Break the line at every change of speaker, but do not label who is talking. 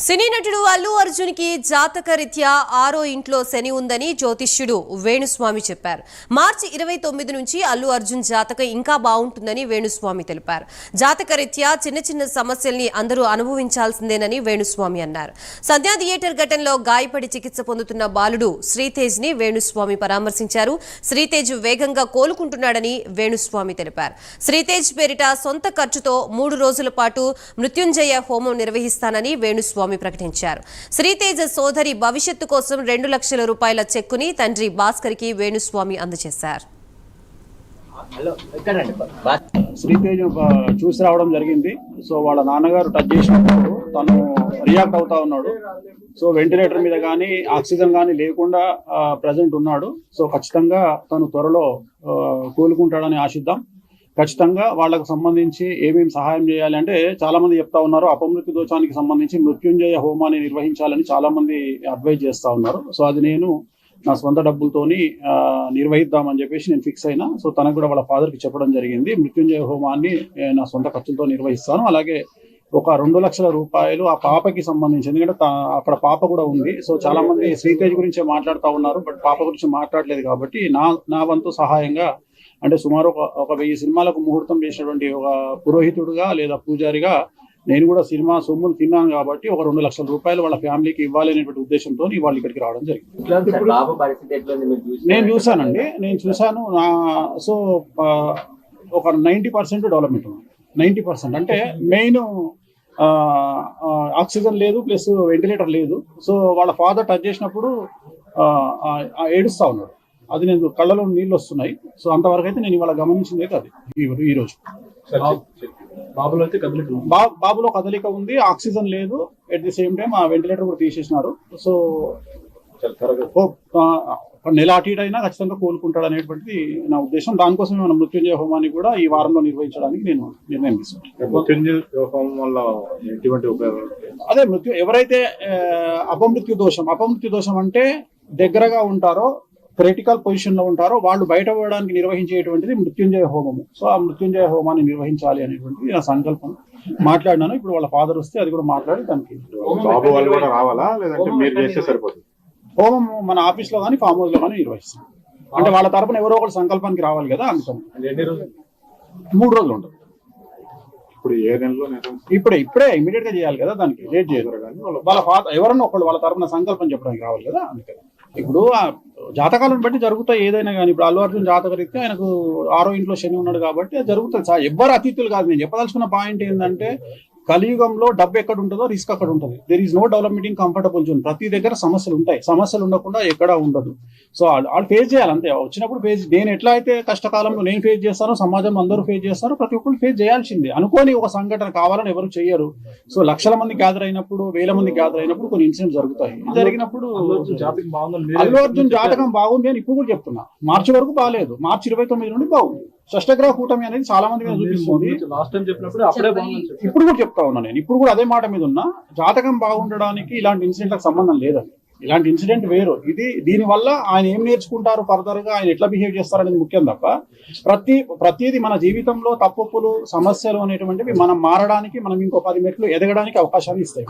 సినీ నటుడు అల్లు అర్జున్ కి జాతకరీత్యా 6వ ఇంట్లో శని ఉందని జ్యోతిష్యుడు వేణుస్వామి చెప్పారు. మార్చి 29 నుంచి అల్లు అర్జున్ జాతకం ఇంకా బాగుంటుందని వేణుస్వామి తెలిపారు. జాతకరీత్యా చిన్న చిన్న సమస్యల్ని అందరూ అనుభవించాల్సిందేనని వేణుస్వామి అన్నారు. సంధ్యా థియేటర్ ఘటనలో గాయపడి చికిత్స పొందుతున్న బాలుడు శ్రీతేజ్ ని వేణుస్వామి పరామర్శించారు. శ్రీతేజ్ వేగంగా కోలుకుంటున్నాడని వేణుస్వామి తెలిపారు. శ్రీతేజ్ పేరిట సొంత ఖర్చుతో 3 రోజుల పాటు మృత్యుంజయ హోమం నిర్వహిస్తానని వేణుస్వామి ప్రకటించారు. శ్రీతేజ సోదరి భవిష్యత్తు కోసం 2 లక్షల రూపాయల చెక్కుని తండ్రి భాస్కర్ కి వేణుస్వామి అందజేశారు.
శ్రీతేజ్ చూసి రావడం జరిగింది. సో వాళ్ళ నాన్నగారు టచ్ చేసినప్పుడు తను రియాక్ట్ అవుతా ఉన్నాడు. సో వెంటిలేటర్ మీద కానీ ఆక్సిజన్ కానీ లేకుండా ప్రజెంట్ ఉన్నాడు. సో ఖచ్చితంగా తను త్వరలో కోలుకుంటాడని ఆశిద్దాం. ఖచ్చితంగా వాళ్ళకు సంబంధించి ఏమేమి సహాయం చేయాలి అంటే చాలా మంది చెప్తా ఉన్నారు. అపమృత్యు దోషానికి సంబంధించి మృత్యుంజయ హోమాన్ని నిర్వహించాలని చాలా మంది అడ్వైజ్ చేస్తా ఉన్నారు. సో అది నేను నా సొంత డబ్బులతోని నిర్వహిద్దామని చెప్పేసి నేను ఫిక్స్ అయినా. సో తనకు కూడా వాళ్ళ ఫాదర్కి చెప్పడం జరిగింది. మృత్యుంజయ హోమాన్ని నా సొంత ఖర్చులతో నిర్వహిస్తాను. అలాగే ఒక 2 లక్షల రూపాయలు ఆ పాపకి సంబంధించి, ఎందుకంటే అక్కడ పాప కూడా ఉంది. సో చాలా మంది శ్రీతేజ్ గురించే మాట్లాడుతూ ఉన్నారు, బట్ పాప గురించి మాట్లాడలేదు. కాబట్టి నా వంతు సహాయంగా, అంటే సుమారు ఒక 1000 సినిమాలకు ముహూర్తం చేసినటువంటి ఒక పురోహితుడుగా లేదా పూజారిగా నేను కూడా సినిమా సొమ్మును తిన్నాను. కాబట్టి ఒక 2 లక్షల రూపాయలు వాళ్ళ ఫ్యామిలీకి ఇవ్వాలి అనేటువంటి ఉద్దేశంతో వాళ్ళు ఇక్కడికి రావడం జరిగింది. నేను చూశానండి, నేను చూశాను. సో ఒక 90% డెవలప్మెంట్ ఉంది. 90% అంటే మెయిన్ ఆక్సిజన్ లేదు, ప్లస్ వెంటిలేటర్ లేదు. సో వాళ్ళ ఫాదర్ టచ్ చేసినప్పుడు ఏడుస్తా ఉన్నాడు. అది నేను కళ్ళలో నీళ్ళు వస్తున్నాయి. సో అంతవరకు అయితే నేను ఇవాళ గమనించింది అయితే అది ఈ రోజు. బాబులో కదలిక ఉంది, ఆక్సిజన్ లేదు, ఎట్ ది సేమ్ టైం ఆ వెంటిలేటర్ కూడా తీసేసినారు. సో నెల అటు ఇటు అయినా ఖచ్చితంగా కోలుకుంటాడు అనేటువంటిది నా ఉద్దేశం. దానికోసమే మన మృత్యుంజయ హోమాన్ని కూడా ఈ వారంలో నిర్వహించడానికి నేను నిర్ణయం తీసుకున్నాను.
మృత్యుంజయ హోమం వల్ల ఎటువంటి ఉపయోగం?
అదే అపమృత్యు దోషం అంటే దగ్గరగా ఉంటారో, క్రిటికల్ పొజిషన్ లో ఉంటారో వాళ్ళు బయట పోవడానికి నిర్వహించేటువంటిది మృత్యుంజయ హోమము. సో ఆ మృత్యుంజయ హోమాన్ని నిర్వహించాలి అనేటువంటిది నా సంకల్పం. మాట్లాడినాను. ఇప్పుడు వాళ్ళ ఫాదర్ వస్తే అది కూడా మాట్లాడి దానికి
బాబు వాళ్ళు కూడా రావాలా, లేదంటే మీరు చేస్తే సరిపోతుంది?
హోమం మన ఆఫీస్ లో కానీ ఫామ్ హౌస్ లో కానీ నిర్వహిస్తాం. అంటే వాళ్ళ తరపున ఎవరో ఒకటి సంకల్పానికి రావాలి కదా, అందుకని 3 రోజులు ఉంటుంది.
ఇప్పుడు ఏ నెలలో?
ఇప్పుడే ఇమీడియట్ గా చేయాలి కదా, దానికి లేట్ చేయరు. కానీ వాళ్ళ ఫాదర్ ఎవరన్నా ఒకళ్ళు వాళ్ళ తరపున సంకల్పం చెప్పడానికి రావాలి కదా, అందుకని. ఇప్పుడు జాతకాలను బట్టి జరుగుతాయి ఏదైనా కానీ. ఇప్పుడు అల్లు అర్జున్ జాతకరీత్యా ఆయనకు 6వ ఇంట్లో శని ఉన్నాడు కాబట్టి అది జరుగుతుంది. ఎవ్వరు అతిథులు కాదు. నేను చెప్పదలుచుకున్న పాయింట్ ఏంటంటే, కలియుగంలో డబ్బు ఎక్కడ ఉంటుందో రిస్క్ అక్కడ ఉంటుంది. There is no development in comfortable zone. ప్రతి దగ్గర సమస్యలు ఉంటాయి. సమస్యలు ఉండకుండా ఎక్కడా ఉండదు. సో వాళ్ళు ఫేస్ చేయాలి అంతే. వచ్చినప్పుడు నేను ఎట్లా అయితే కష్టకాలంలో నేను ఫేస్ చేస్తానో సమాజం అందరూ ఫేస్ చేస్తారో, ప్రతి ఒక్కరు ఫేస్ చేయాల్సిందే. అనుకోని ఒక సంఘటన కావాలని ఎవరు చెయ్యరు. సో లక్షల మంది గ్యాదర్ అయినప్పుడు, 1000 మంది గ్యాదర్ అయినప్పుడు కొన్ని ఇన్సిడెంట్స్ జరుగుతాయి. జరిగినప్పుడు అల్లు అర్జున్ జాతకం బాగుంది అని ఇప్పుడు కూడా చెప్తున్నా. మార్చి వరకు బాగాలేదు, మార్చి 29 నుండి బాగుంది. షష్టగ్రహ కూటమి అనేది చాలా మంది మీద చూపిస్తుంది. ఇప్పుడు కూడా చెప్తా ఉన్నా నేను. ఇప్పుడు కూడా అదే మాట మీద ఉన్నా. జాతకం బాగుండడానికి ఇలాంటి ఇన్సిడెంట్లకు సంబంధం లేదండి. ఇలాంటి ఇన్సిడెంట్ వేరు. దీనివల్ల ఆయన ఏం నేర్చుకుంటారు, ఫర్దర్ గా ఆయన ఎట్లా బిహేవ్ చేస్తారనేది ముఖ్యం తప్ప ప్రతిదీ మన జీవితంలో తప్పులు, సమస్యలు అనేటువంటివి మనం మారడానికి, మనం ఇంకో 10 మెట్లు ఎదగడానికి అవకాశాన్ని ఇస్తాయి.